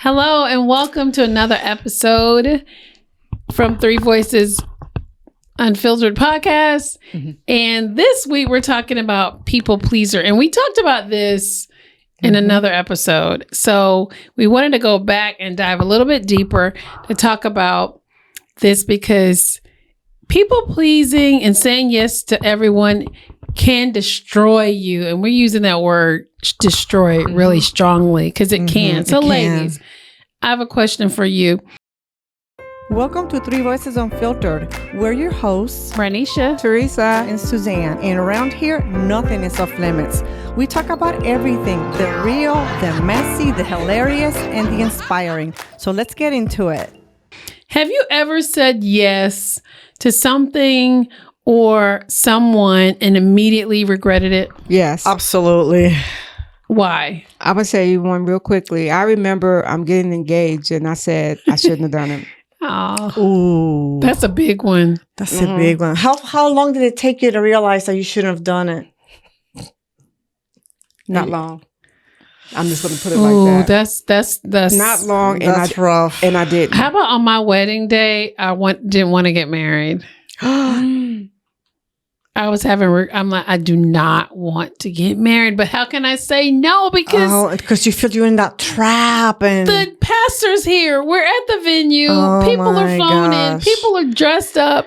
Hello and welcome to another episode from Three Voices Unfiltered podcast. Mm-hmm. And this week we're talking about people pleaser. And we talked about this in another episode. So we wanted to go back and dive a little bit deeper to talk about this because people pleasing and saying yes to everyone can destroy you. And we're using that word destroy really strongly because it can. So ladies, I have a question for you. Welcome to Three Voices Unfiltered. We're your hosts, Ronisha, Theresa, and Suzanne. And around here, nothing is off limits. We talk about everything, the real, the messy, the hilarious, and the inspiring. So let's get into it. Have you ever said yes to something or someone and immediately regretted it? Yes. Absolutely. Why? I'm going to tell you one real quickly. I remember I'm getting engaged and I said I shouldn't have done it. Oh, ooh, that's a big one. That's a big one. How long did it take you to realize that you shouldn't have done it? Not long. I'm just going to put it like that. That's not long. And that's rough. And I did. How about on my wedding day? Didn't want to get married. I was I'm like, I do not want to get married, but how can I say no? Because you feel you're in that trap and the pastor's here. We're at the venue. People are flown in. People are dressed up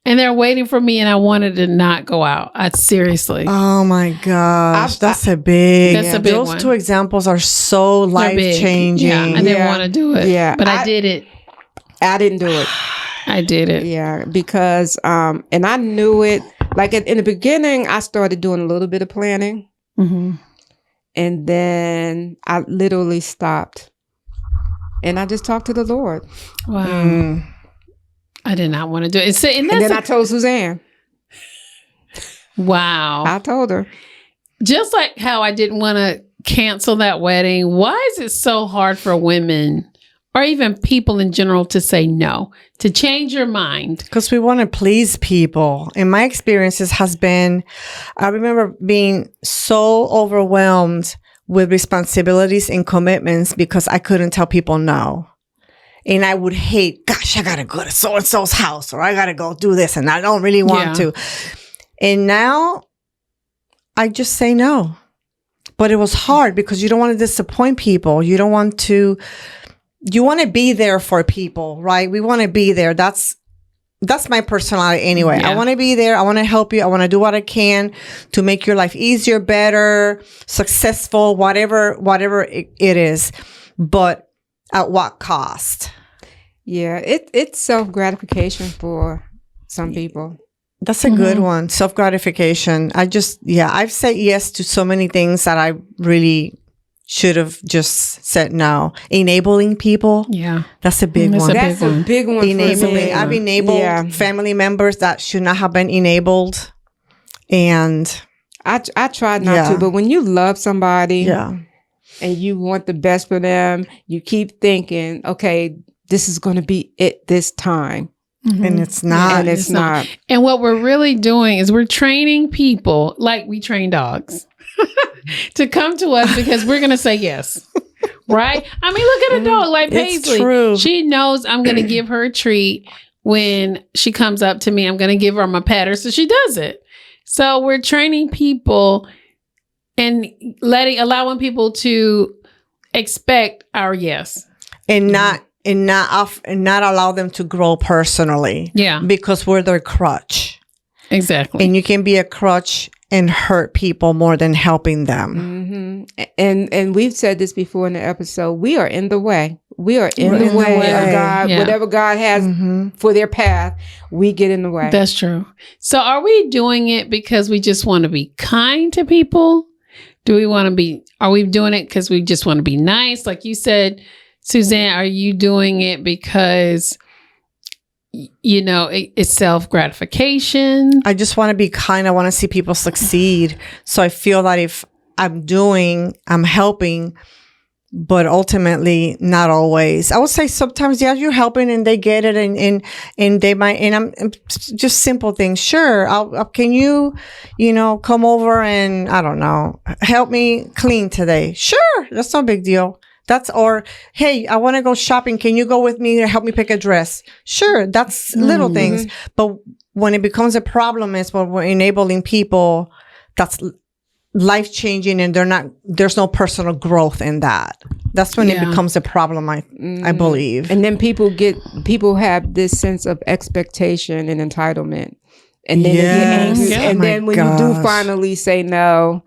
and they're waiting for me. And I wanted to not go out. Seriously. Oh my gosh. That's a big Those one. Two examples are so life-changing. Yeah, I didn't want to do it. Yeah. But I did it. I didn't do it. I did it. Yeah. Because, and I knew it. Like in the beginning, I started doing a little bit of planning. Mm-hmm. And then I literally stopped. And I just talked to the Lord. Wow. I did not want to do it. And then I told Suzanne. Wow. I told her. Just like how I didn't want to cancel that wedding, why is it so hard for women or even people in general to say no, to change your mind? Because we want to please people. In my experiences has been, I remember being so overwhelmed with responsibilities and commitments because I couldn't tell people no. And I would hate, gosh, I got to go to so-and-so's house or I got to go do this and I don't really want to. And now I just say no. But it was hard because you don't want to disappoint people. You want to be there for people, right? We want to be there. That's my personality anyway. Yeah. I want to be there. I want to help you. I want to do what I can to make your life easier, better, successful, whatever it is. But at what cost? Yeah, it's self-gratification for some people. That's a good one. Self-gratification. I've said yes to so many things that I really should have just said no. Enabling people. Yeah. That's a big one. That's a big one. Enabling. I've enabled family members that should not have been enabled. And I tried not to, but when you love somebody and you want the best for them, you keep thinking, okay, this is going to be it this time. Mm-hmm. And it's not. And it's not. And what we're really doing is we're training people like we train dogs. To come to us because we're going to say yes. Right? I mean, look at a dog like Paisley. It's true. She knows I'm going to give her a treat when she comes up to me. I'm going to give her my patter. So she does it. So we're training people and allowing people to expect our yes. And not allow them to grow personally. Yeah. Because we're their crutch. Exactly. And you can be a crutch and hurt people more than helping them. Mm-hmm. And we've said this before in the episode. We are in the way. We are in the way of God. Yeah. Whatever God has for their path, we get in the way. That's true. So are we doing it because we just want to be kind to people? Are we doing it because we just want to be nice? Like you said, Suzanne, are you doing it because it's self-gratification? I just want to be kind. I want to see people succeed. So I feel that if I'm helping, but ultimately not always. I would say sometimes, you're helping and they get it and they might, and I'm just simple things. Sure. Can you come over and I don't know, help me clean today? Sure. That's no big deal. Or, hey, I want to go shopping. Can you go with me to help me pick a dress? Sure. That's little things. But when it becomes a problem is when we're enabling people that's life changing and there's no personal growth in that. That's when it becomes a problem, I believe. And then people have this sense of expectation and entitlement. And then they get angry. And then when you do finally say no.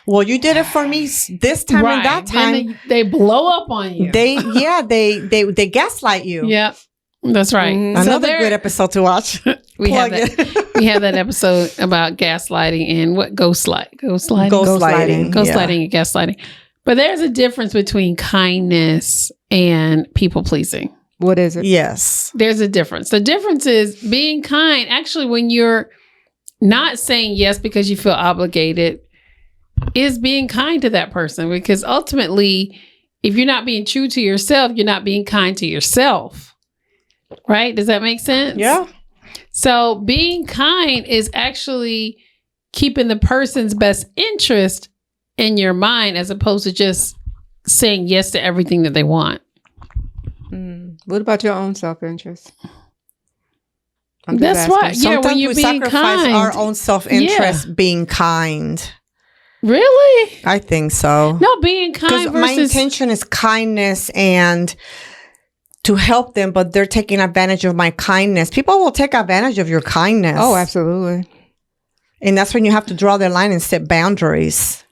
Well, you did it for me this time and that time. Then they blow up on you. They gaslight you. Yep. That's right. Another good episode to watch. We have that episode about gaslighting and what ghostlighting and gaslighting. But there's a difference between kindness and people pleasing. What is it? Yes. There's a difference. The difference is being kind. Actually, when you're not saying yes because you feel obligated, is being kind to that person. Because ultimately, if you're not being true to yourself, you're not being kind to yourself. Right? Does that make sense? Yeah. So being kind is actually keeping the person's best interest in your mind as opposed to just saying yes to everything that they want. What about your own self-interest? That's why. Yeah, when you're we being sacrifice kind. our own self-interest being kind. Really? I think so. No, being kind versus... my intention is kindness and to help them, but they're taking advantage of my kindness. People will take advantage of your kindness. Oh, absolutely. And that's when you have to draw the line and set boundaries.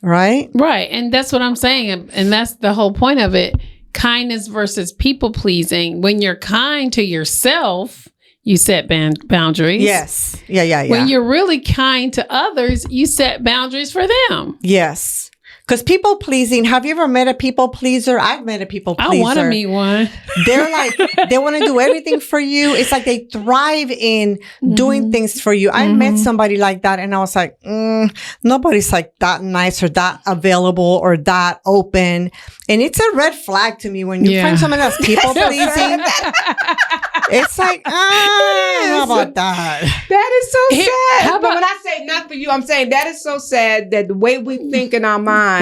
Right? Right. And that's what I'm saying. And that's the whole point of it. Kindness versus people pleasing. When you're kind to yourself, you set boundaries. Yes. Yeah. When you're really kind to others, you set boundaries for them. Yes. Because people pleasing, have you ever met a people pleaser? I've met a people pleaser. I want to meet one. They're like, they want to do everything for you. It's like they thrive in doing things for you. I met somebody like that and I was like, nobody's like that nice or that available or that open. And it's a red flag to me when you find someone that's people pleasing. It's like, how about that? That is so sad. But when I say not for you, I'm saying that is so sad that the way we think in our mind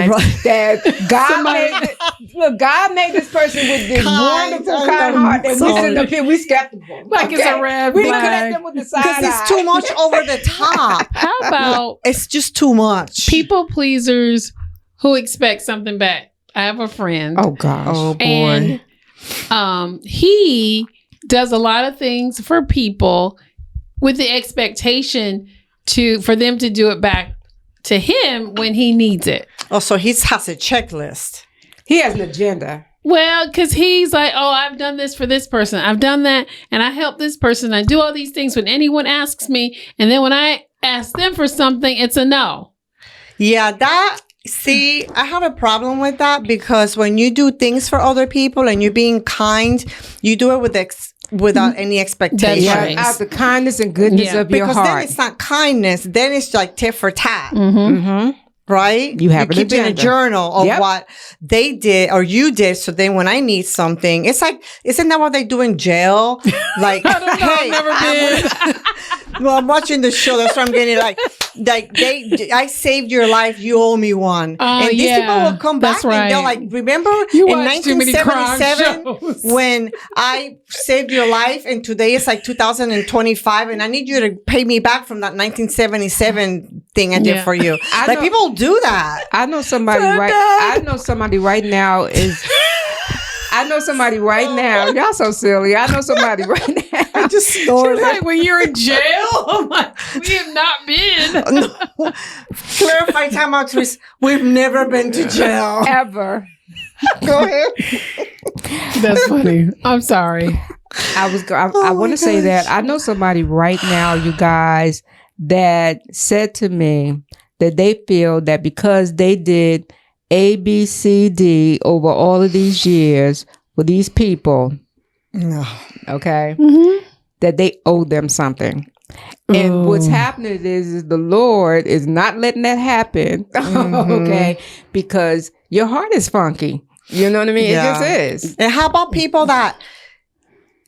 that God made this person with this wonderful kind heart and we sit up here, we skeptical. Like it's a red flag. We look at them with the side eye. Because it's too much over the top. How about it's just too much. People pleasers who expect something back. I have a friend. Oh gosh. Oh boy. And he does a lot of things for people with the expectation for them to do it back to him when he needs it. Oh, so he has a checklist. He has an agenda. Well, because he's like, oh, I've done this for this person. I've done that. And I help this person. I do all these things when anyone asks me. And then when I ask them for something, it's a no. Yeah, see, I have a problem with that because when you do things for other people and you're being kind, you do it without any expectations. Right. Out the kindness and goodness of your heart. Because then it's not kindness. Then it's like tit for tat. Right? You have You're keeping a journal of what they did or you did. So then when I need something, it's like, isn't that what they do in jail? Like, I don't know, hey, I've never been. Well, I'm watching the show. That's what I'm getting I saved your life. You owe me one. And these people will come back and they're like, remember in 1977 when I saved your life and today it's like 2025 and I need you to pay me back from that 1977 thing I did for you. People do that. I know somebody right now is... I know somebody right now. Y'all so silly. I know somebody right now. I just snorted. She's like, when you're in jail? I'm like, we have not been. No. Clarify time out, Theresa. We've never been to jail. Ever. Go ahead. That's funny. I'm sorry. I want to say that I know somebody right now, you guys, that said to me that they feel that because they did A, B, C, D over all of these years with these people, okay, that they owe them something. And what's happening is the Lord is not letting that happen, okay, because your heart is funky. You know what I mean? Yeah. It just is. And how about people that,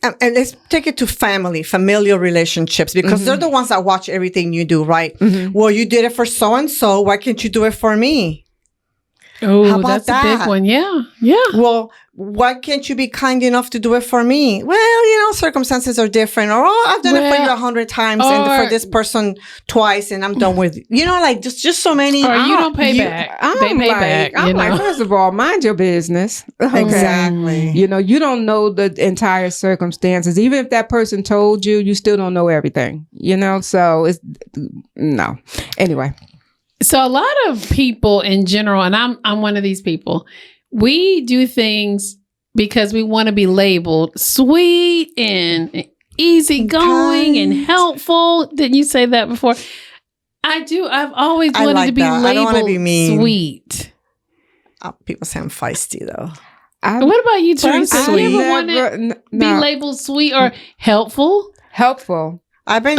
and let's take it to familial relationships, because they're the ones that watch everything you do, right? Well, you did it for so-and-so. Why can't you do it for me? Oh, How about that's a big that? one. Yeah. Yeah. Well, why can't you be kind enough to do it for me? Well, circumstances are different. Or, I've done it for you 100 times and for this person twice and I'm done with, like just so many. Or you don't pay back. They pay back. I'm like, first of all, mind your business. Okay? Exactly. You don't know the entire circumstances. Even if that person told you, you still don't know everything, so it's no. Anyway. So a lot of people in general, and I'm one of these people, we do things because we want to be labeled sweet and easygoing and helpful. Didn't you say that before? I do. I've always wanted to be labeled sweet. People say I'm feisty, though. What about you, Theresa? Do you ever want to be labeled sweet or helpful? Helpful. Helpful.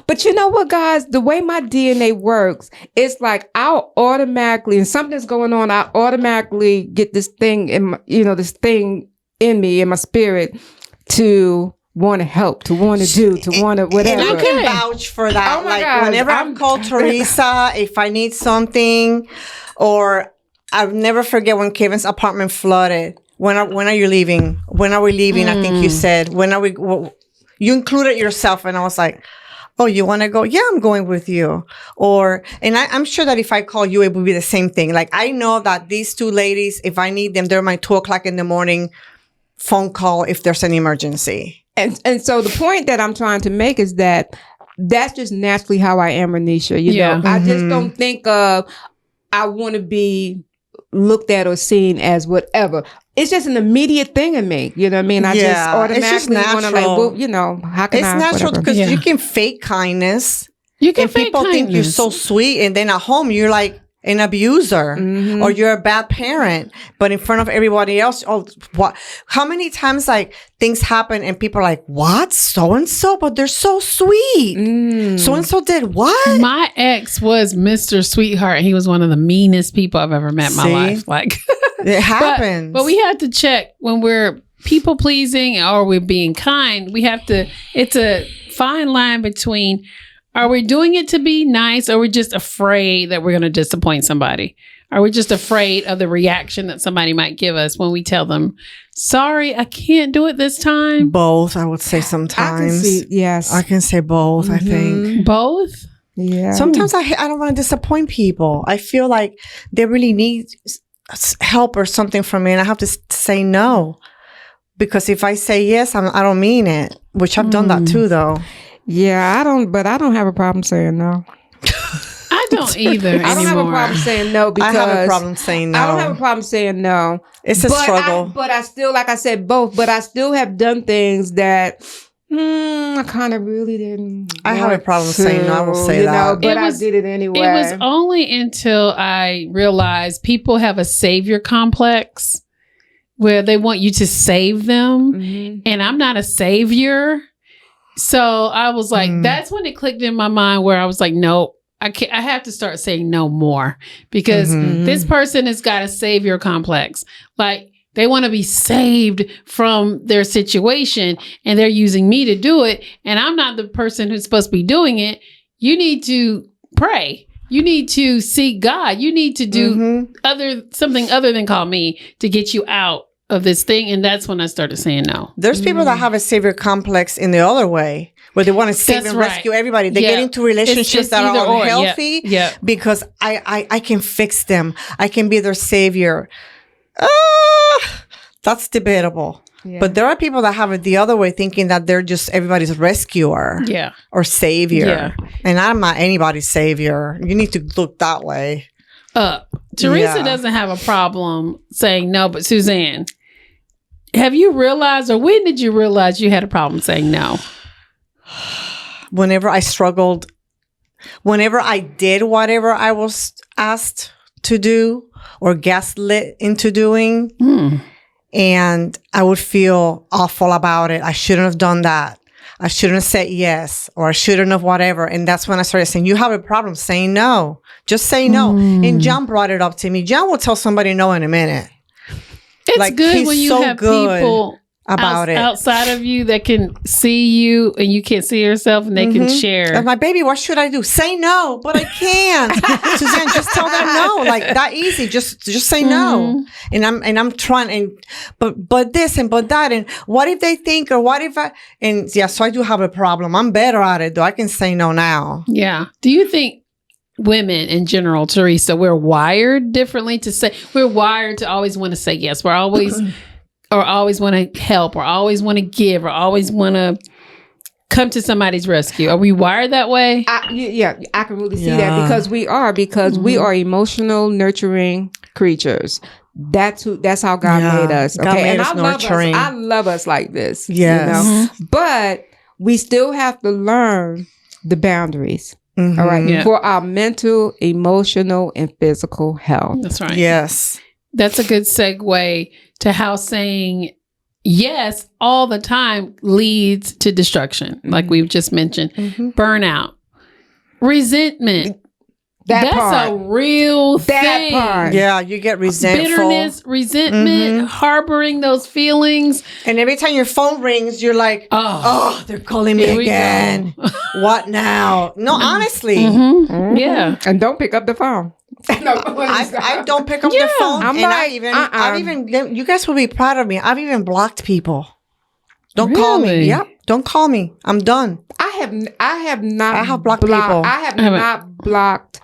But you know what, guys? The way my DNA works, it's like I'll automatically, and something's going on, I automatically get this thing in my, this thing in me, in my spirit, to want to help, to want to do, to want to whatever. And I can vouch for that. Oh my gosh, whenever I'm called Theresa, if I need something, or I'll never forget when Kevin's apartment flooded. When are you leaving? When are we leaving? I think you said, when are we? Well, you included yourself. And I was like, oh, you want to go? Yeah, I'm going with you. And I'm sure that if I call you, it would be the same thing. Like, I know that these two ladies, if I need them, they're my 2:00 in the morning phone call if there's an emergency. And so the point that I'm trying to make is that that's just naturally how I am, Ronisha. You know, I just don't think I want to be looked at or seen as whatever. It's just an immediate thing in me. You know what I mean? I just automatically want to how can I? It's natural because you can fake kindness. You can fake people kindness. think you're so sweet, and then at home you're like an abuser or you're a bad parent. But in front of everybody else, what? How many times things happen and people are like, "What? So and so?" But they're so sweet. So and so did what? My ex was Mr. Sweetheart. He was one of the meanest people I've ever met in my life. It happens. But we have to check when we're people pleasing or we're being kind. It's a fine line between, are we doing it to be nice, or we're just afraid that we're going to disappoint somebody? Are we just afraid of the reaction that somebody might give us when we tell them, sorry, I can't do it this time? Both, I would say sometimes. Yes. I can say both, I think. Both? Yeah. Sometimes I don't want to disappoint people. I feel like they really need help or something from me, and I have to say no. Because if I say yes, I don't mean it, which I've done that too, though. Yeah, I don't have a problem saying no. I don't either anymore. I don't have a problem saying no because I have a problem saying no. I don't have a problem saying no. It's a struggle. But I still, like I said, both. But I still have done things that I kind of really didn't. I have a problem saying no. I will say that. But I did it anyway. It was only until I realized people have a savior complex where they want you to save them, and I'm not a savior. So I was like, that's when it clicked in my mind where I was like, nope, I have to start saying no more, because this person has got a savior complex. Like, they want to be saved from their situation and they're using me to do it. And I'm not the person who's supposed to be doing it. You need to pray. You need to seek God. You need to do something other than call me to get you out of this thing. And that's when I started saying no. There's people that have a savior complex in the other way, where they want to save and rescue everybody. They get into relationships that are unhealthy because I can fix them. I can be their savior. That's debatable. Yeah. But there are people that have it the other way, thinking that they're just everybody's rescuer or savior. Yeah. And I'm not anybody's savior. You need to look that way. Theresa doesn't have a problem saying no, but Suzanne, have you realized, or when did you realize you had a problem saying no? Whenever I struggled, whenever I did whatever I was asked to do or gaslit into doing, and I would feel awful about it. I shouldn't have done that. I shouldn't have said yes, or I shouldn't have whatever. And that's when I started saying, you have a problem saying no. Just say no. And John brought it up to me. John will tell somebody no in a minute. It's good when you have people about it. Outside of you that can see you and you can't see yourself and they can share. And my baby, what should I do? Say no, but I can't. Suzanne, just tell them no. Like that easy. Just say no. And I'm trying but this and but that and what if they think or what if so I do have a problem. I'm better at it though. I can say no now. Yeah. Do you think women in general, Theresa, we're wired differently we're wired to always want to say yes. We're always or always want to help, or always want to give, or always want to come to somebody's rescue. Are we wired that way? I can really see that because we are emotional, nurturing creatures. That's how God made us. Okay, God made and us nurturing. I love us like this. Yes, you know? But we still have to learn the boundaries. All right, for our mental, emotional, and physical health. That's right. Yes, that's a good segue to how saying yes all the time leads to destruction, like we've just mentioned. Burnout, resentment. That's a real thing. Part. Yeah, you get resentful. Bitterness, resentment, harboring those feelings. And every time your phone rings, you're like, oh they're calling me again. What now? No, honestly. Yeah. And don't pick up the phone. I don't pick up the phone. I've even, you guys will be proud of me. I've even blocked people. Don't call me. Yep. Don't call me. I'm done. I have blocked people. I have not blocked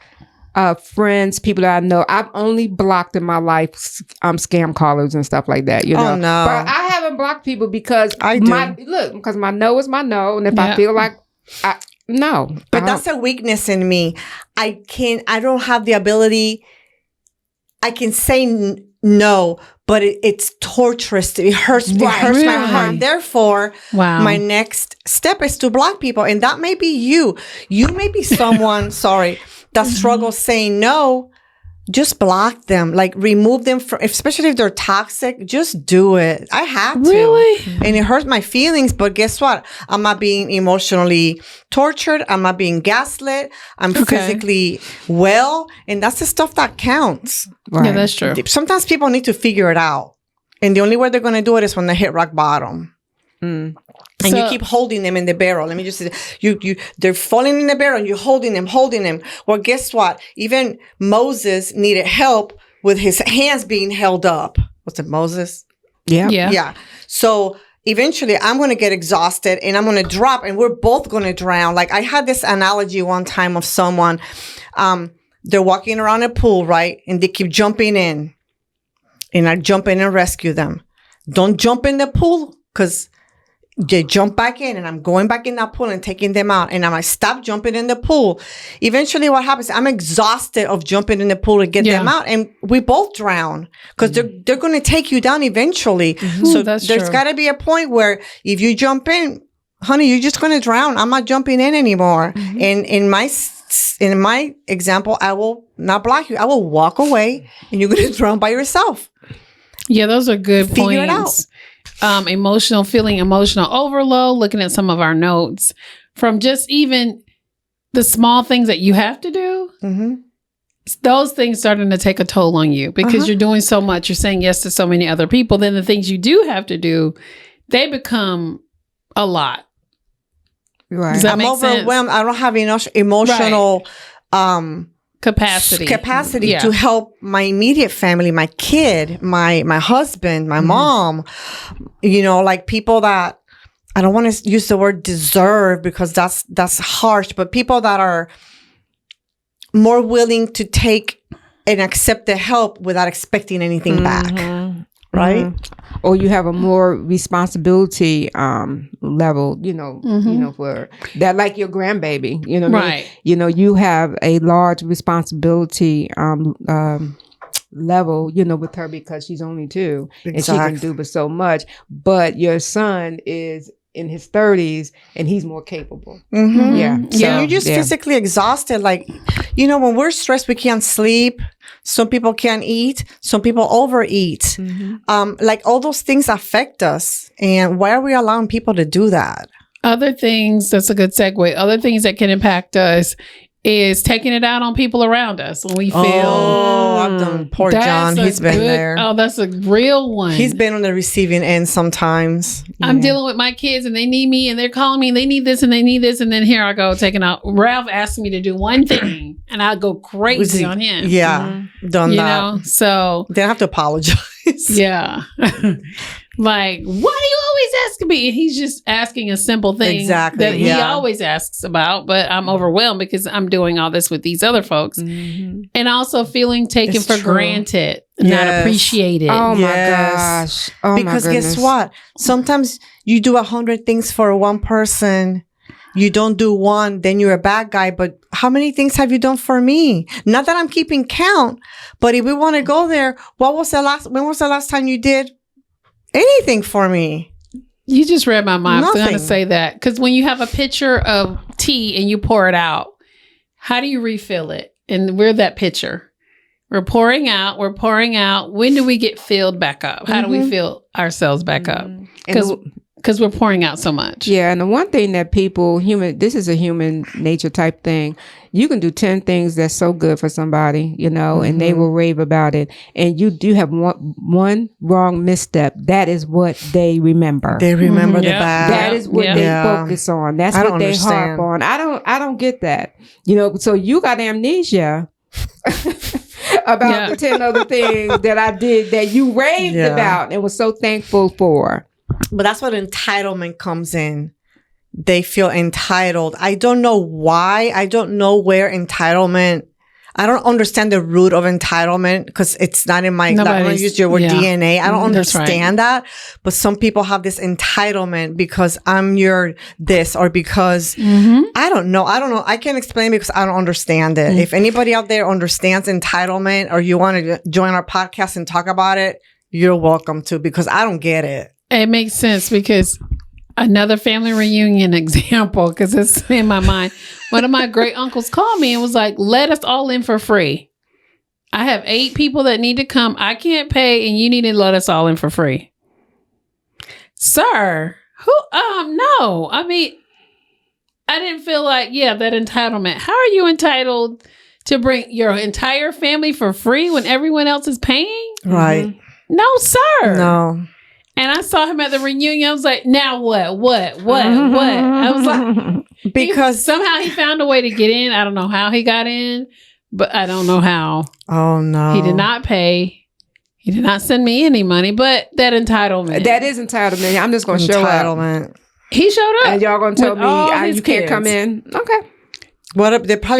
friends, people that I know. I've only blocked in my life scam callers and stuff like that. You know, no. But I haven't blocked people because because my no is my no, and if I feel like no. But that's a weakness in me. I don't have the ability. I can say no, but it's torturous. It hurts. It hurts my heart. Therefore, my next step is to block people, and that may be you. You may be someone. Sorry. That struggles saying no. Just block them, like remove them from, especially if they're toxic, just do it. I had to. Really? And it hurts my feelings, but guess what? I'm not being emotionally tortured. I'm not being gaslit. I'm physically well. And that's the stuff that counts. Right. Yeah, that's true. Sometimes people need to figure it out. And the only way they're going to do it is when they hit rock bottom. And you keep holding them in the barrel. Let me just say, they're falling in the barrel and you're holding them. Well, guess what? Even Moses needed help with his hands being held up. What's it, Moses? Yeah. So eventually I'm going to get exhausted and I'm going to drop and we're both going to drown. Like I had this analogy one time of someone, they're walking around a pool, right? And they keep jumping in and I jump in and rescue them. Don't jump in the pool because they jump back in and I'm going back in that pool and taking them out. And I'm like, stop jumping in the pool. Eventually what happens, I'm exhausted of jumping in the pool to get them out. And we both drown because they're going to take you down eventually. So there's got to be a point where if you jump in, honey, you're just going to drown. I'm not jumping in anymore. And in my example, I will not block you. I will walk away and you're going to drown by yourself. Yeah, those are good points. Figure it out. Emotional overload, looking at some of our notes from just even the small things that you have to do. Those things starting to take a toll on you because you're doing so much. You're saying yes to so many other people. Then the things you do have to do, they become a lot. Right. Does that make overwhelmed. Sense? I don't have enough emotional capacity to help my immediate family, my kid, my husband, my mom, like people that I don't want to use the word deserve because that's harsh, but people that are more willing to take and accept the help without expecting anything back. Right? Or you have a more responsibility level, for that, like your grandbaby, right? You have a large responsibility level, with her because she's only 2 and she can do but so much. But your son is in his 30s and he's more capable. Yeah. So you're just physically exhausted. Like, when we're stressed, we can't sleep. Some people can't eat. Some people overeat. Like all those things affect us. And why are we allowing people to do that? Other things, that's a good segue. Other things that can impact us is taking it out on people around us when we feel. Oh, I've done. Poor John. He's been there. Oh, that's a real one. He's been on the receiving end sometimes. I'm dealing with my kids and they need me and they're calling me and they need this and they need this. And then here I go taking out. Ralph asked me to do one thing and I go crazy on him. Yeah. Done you that. know, so. They don't have to apologize. Yeah. Like, why do you always ask me? And he's just asking a simple thing that he always asks about, but I'm overwhelmed because I'm doing all this with these other folks. Mm-hmm. And also feeling taken for granted, not appreciated. Oh my gosh. Oh because guess what? Sometimes you do 100 things for one person. You don't do one, then you're a bad guy. But how many things have you done for me? Not that I'm keeping count, but if we want to go there, when was the last time you did anything for me? You just read my mind. Nothing. I was going to say that. Because when you have a pitcher of tea and you pour it out, how do you refill it? And we're that pitcher. We're pouring out. When do we get filled back up? How do we fill ourselves back up? Because we're pouring out so much. Yeah. And the one thing that this is a human nature type thing. You can do 10 things that's so good for somebody, you know, and they will rave about it. And you do have one wrong misstep. That is what they remember. They remember the bad. That is what they focus on. That's what they harp on. I don't get that. You know, so you got amnesia about the 10 other things that I did that you raved about and was so thankful for. But that's what entitlement comes in. They feel entitled. I don't know why. I don't know where entitlement. I don't understand the root of entitlement because it's not in my. I'm going to use your word DNA. I don't understand that. But some people have this entitlement because I'm your this or because I don't know. I can't explain it because I don't understand it. If anybody out there understands entitlement or you want to join our podcast and talk about it, you're welcome to because I don't get it. It makes sense because another family reunion example, because it's in my mind. One of my great uncles called me and was like, let us all in for free. I have 8 people that need to come. I can't pay and you need to let us all in for free. Sir, no. I mean, I didn't feel like, that entitlement. How are you entitled to bring your entire family for free when everyone else is paying? Right. No, sir. No. And I saw him at the reunion. I was like, now what? I was like, because somehow he found a way to get in. I don't know how he got in, but I don't know how. Oh, no. He did not pay. He did not send me any money, but that entitlement. That is entitlement. I'm just going to show up. He showed up. And y'all going to tell me you can't come in? Okay.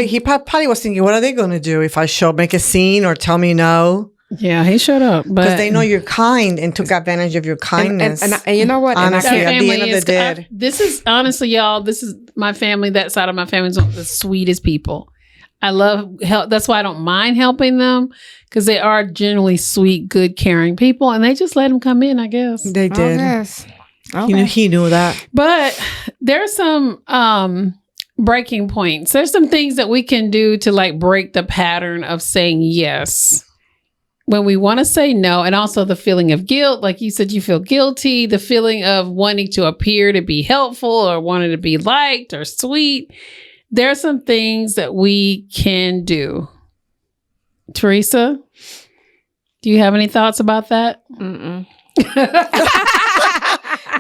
He probably was thinking, what are they going to do if I make a scene or tell me no? Yeah, he showed up. Because they know you're kind and took advantage of your kindness. And you know what? Honestly, at the end of the day. This is, honestly, y'all, this is my family. That side of my family is one of the sweetest people. I love help. That's why I don't mind helping them because they are generally sweet, good, caring people. And they just let them come in, I guess. They did. Oh, yes. Okay. He knew that. But there's some breaking points. There's some things that we can do to like break the pattern of saying yes when we want to say no, and also the feeling of guilt. Like you said, you feel guilty, the feeling of wanting to appear to be helpful or wanting to be liked or sweet. There are some things that we can do. Theresa, do you have any thoughts about that? No.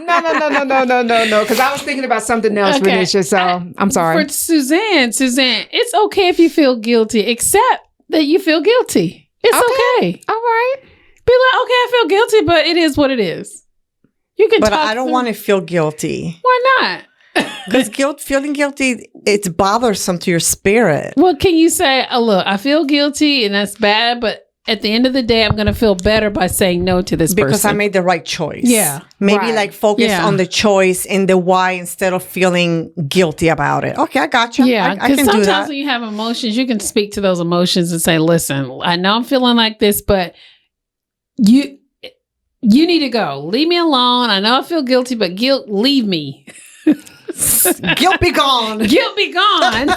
Because I was thinking about something else, okay. Ronisha, so I'm sorry. For Suzanne, it's okay if you feel guilty, except that you feel guilty. It's okay. All right. Be like, okay, I feel guilty, but it is what it is. You can But I don't want to feel guilty. Why not? Because feeling guilty, it's bothersome to your spirit. Well, can you say, look, I feel guilty and that's bad, but at the end of the day, I'm going to feel better by saying no to this person. Because I made the right choice. Yeah. Maybe like focus on the choice and the why instead of feeling guilty about it. Okay, I got you. Yeah, I can do that. Because sometimes when you have emotions, you can speak to those emotions and say, listen, I know I'm feeling like this, but you need to go. Leave me alone. I know I feel guilty, but leave me. Guilt be gone. Guilt be gone.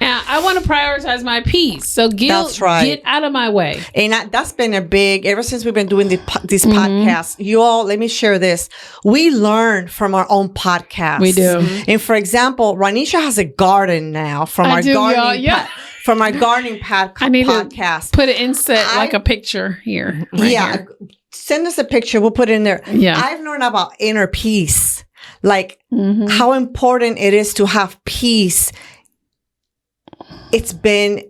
And I want to prioritize my peace. So guilt, That's right. get out of my way. And that's been a big, ever since we've been doing this podcast, you all, let me share this. We learn from our own podcast. We do. And for example, Ronisha has a garden now from I our do, y'all. gardening Yeah. from our gardening I need podcast. to put it inset like a picture here. Right here. Send us a picture. We'll put it in there. Yeah. I've learned about inner peace, like how important it is to have peace. It's been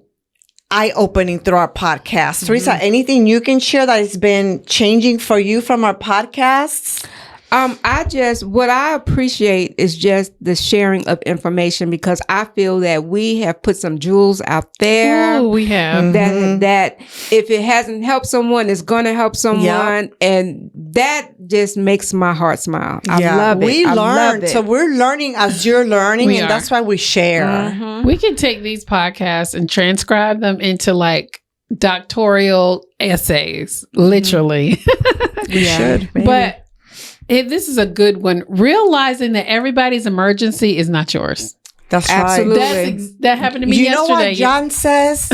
eye-opening through our podcast. Theresa, anything you can share that has been changing for you from our podcasts? What I appreciate is just the sharing of information, because I feel that we have put some jewels out there. Oh, we have. That if it hasn't helped someone, it's going to help someone. And that just makes my heart smile. I love it. We learn. So we're learning as you're learning, and that's why we share. We can take these podcasts and transcribe them into like doctoral essays, literally. We should. Maybe. But this is a good one. Realizing that everybody's emergency is not yours. That's Absolutely. right. That happened to me yesterday. You know what John says?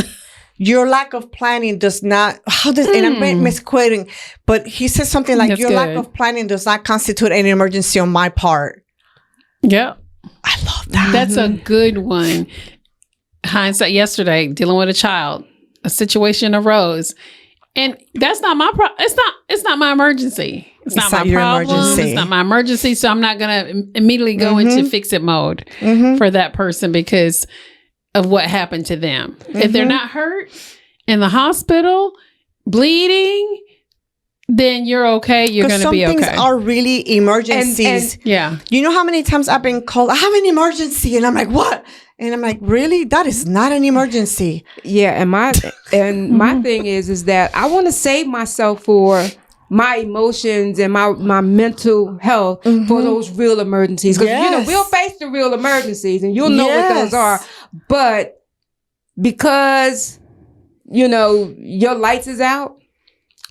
Your lack of planning does not, and I'm misquoting, but he says something like, That's your good. lack of planning does not constitute any emergency on my part. Yeah. I love that. That's a good one. Hindsight yesterday, dealing with a child, a situation arose. And that's not my problem. It's not my emergency. It's not my your problem. emergency. It's not my emergency. So I'm not going to immediately go into fix it mode for that person because of what happened to them. If they're not hurt in the hospital, bleeding, then you're okay. You're going to be okay. Some things are really emergencies. And yeah. You know how many times I've been called, I have an emergency. And I'm like, what? And I'm like, really? That is not an emergency. Yeah. And my thing is that I want to save myself for my emotions and my mental health for those real emergencies. Because, we'll face the real emergencies and you'll know what those are. But because, your lights is out,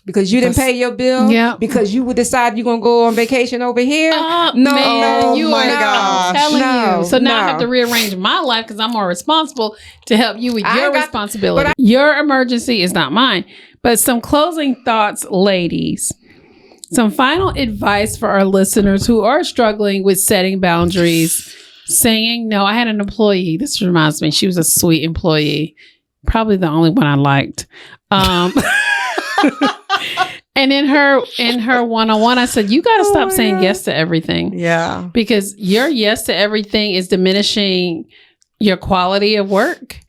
because you didn't pay your bill, because you would decide you're going to go on vacation over here. Man, you my are gosh. telling No, you. So now I no. have to rearrange my life because I'm more responsible to help you with your got- responsibility. Your emergency is not mine. But some closing thoughts, ladies. Some final advice for our listeners who are struggling with setting boundaries, saying no. I had an employee. This reminds me. She was a sweet employee. Probably the only one I liked. And in her one-on-one, I said, you got to stop saying yes to everything. Yeah. Because your yes to everything is diminishing your quality of work.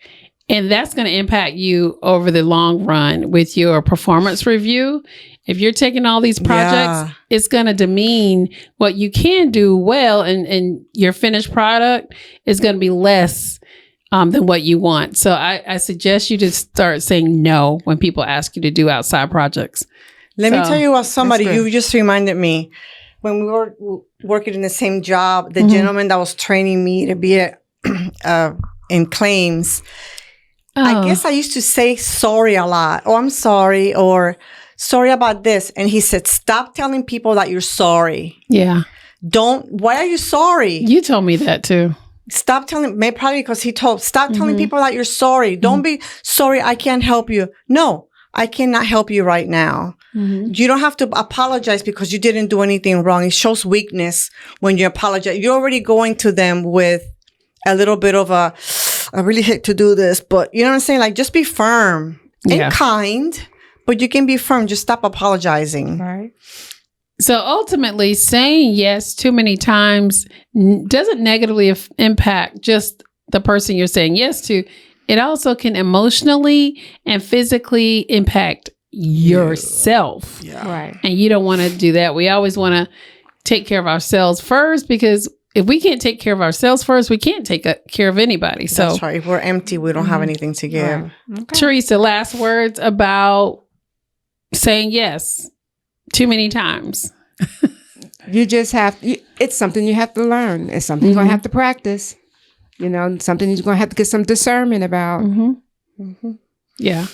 And that's going to impact you over the long run with your performance review. If you're taking all these projects, it's going to demean what you can do well. And your finished product is going to be less than what you want. So I suggest you just start saying no when people ask you to do outside projects. Let me tell you what, somebody, That's good. you just reminded me, when we were working in the same job, the gentleman that was training me to be in claims, I guess I used to say sorry a lot. Oh, I'm sorry, or sorry about this. And he said, stop telling people that you're sorry. Yeah. Why are you sorry? You told me that too. Stop telling, maybe probably because stop telling people that you're sorry. Don't be sorry, I can't help you. No, I cannot help you right now. You don't have to apologize because you didn't do anything wrong. It shows weakness when you apologize. You're already going to them with a little bit of I really hate to do this, but you know what I'm saying? Like, just be firm and kind, but you can be firm. Just stop apologizing. Right. So ultimately, saying yes too many times doesn't negatively impact just the person you're saying yes to. It also can emotionally and physically impact yourself. Yeah. Right. And you don't want to do that. We always want to take care of ourselves first, because if we can't take care of ourselves first, we can't take care of anybody. So That's right. If we're empty, we don't have anything to give. Right. Okay. Theresa, last words about saying yes too many times. You just it's something you have to learn. It's something you're going to have to practice. Something you're going to have to get some discernment about. Yeah.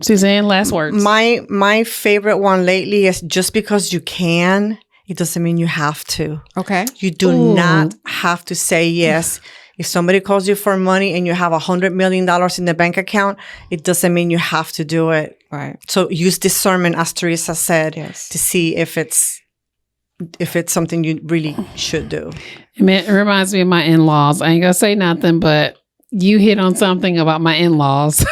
Suzanne, last words. My favorite one lately is just because you can it doesn't mean you have to. Okay. You do not have to say yes. If somebody calls you for money and you have $100 million in the bank account, it doesn't mean you have to do it. Right. So use discernment, as Theresa said, Yes. to see if it's something you really should do. It reminds me of my in-laws. I ain't gonna say nothing, but you hit on something about my in-laws.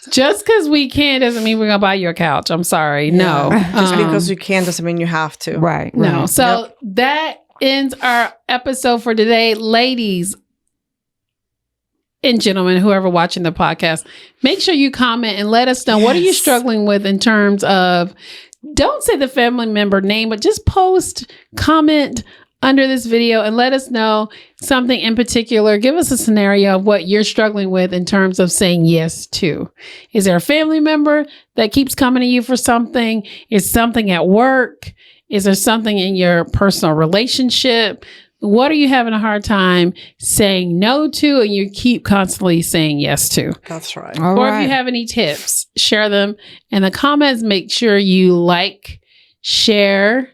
Just because we can doesn't mean we're gonna buy you a couch. I'm sorry. No. Just because you can doesn't mean you have to. Right. No. Right. So that ends our episode for today. Ladies and gentlemen, whoever watching the podcast, make sure you comment and let us know what are you struggling with in terms of, don't say the family member name, but just comment under this video and let us know something in particular. Give us a scenario of what you're struggling with in terms of saying yes to. Is there a family member that keeps coming to you for something? Is something at work? Is there something in your personal relationship? What are you having a hard time saying no to and you keep constantly saying yes to? That's right. All Or right. if you have any tips, share them in the comments. Make sure you like, share,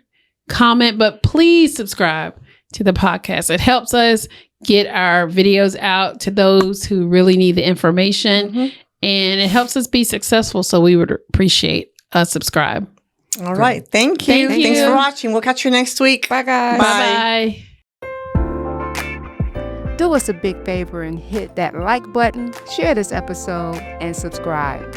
comment, but please subscribe to the podcast. It helps us get our videos out to those who really need the information, and it helps us be successful. So we would appreciate a subscribe. All right. Thank you. Thank Thanks you. for watching. We'll catch you next week. Bye, guys. Bye-bye. Do us a big favor and hit that like button, share this episode, and subscribe.